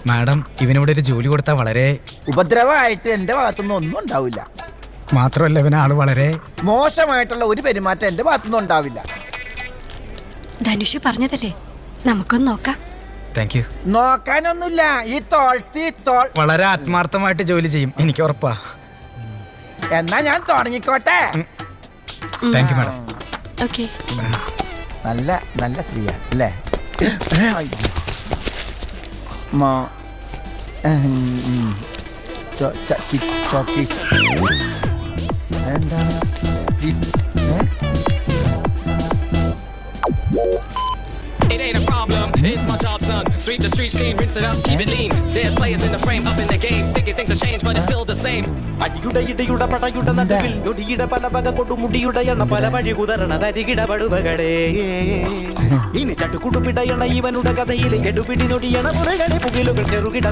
Madam ഇവനിവിടെ ഒരു ജോലി കൊടുത്താൽ വളരെ ഉപദ്രവമായിട്ട് എന്റെ ഭാഗത്തുനിന്ന് ഒന്നും ഉണ്ടാവില്ല. മാത്രമല്ല ഇവൻ ആള് വളരെ മോശമായിട്ടുള്ള ഒരു പെരുമാറ്റം എന്റെ ഭാഗത്തുനിന്ന് ഉണ്ടാവില്ല. ധനുഷ് പറഞ്ഞതല്ലേ, നമുക്കൊന്ന് നോക്കാം. Thank you. നോക്കാനൊന്നുമില്ല. ഈ തോൾ വളരെ ആത്മാർത്ഥമായിട്ട് ജോലി ചെയ്യും, എനിക്ക് ഉറപ്പാ. എന്നാ ഞാൻ തുടങ്ങിക്കോട്ടെ. Thank you madam. ഓക്കെ. നല്ല നല്ല സ്ത്രീയാ അല്ലേ? എന്താണ് It ain't a problem, it's my job, son. Sweep the streets clean, rinse it up, keep it lean. There's players in the frame, up in the game, thinking things have changed, but it's still the same. അടിയുടെ ഇടയുടെ പടയുടെ നടുവിൽ ഞൊടിയുടെ പല വക കൊടുമുടിയുടെ എണ്ണ പല വഴി കുതരണ തരികിടപടുവകളെ. ഇനി ചട്ടുകുടുപ്പിടയണ ഇവനുടെ കഥയിലെ എടുപിടി നൊടിയണ മുറകളെ പുകിലുകൾ ചെറുകിട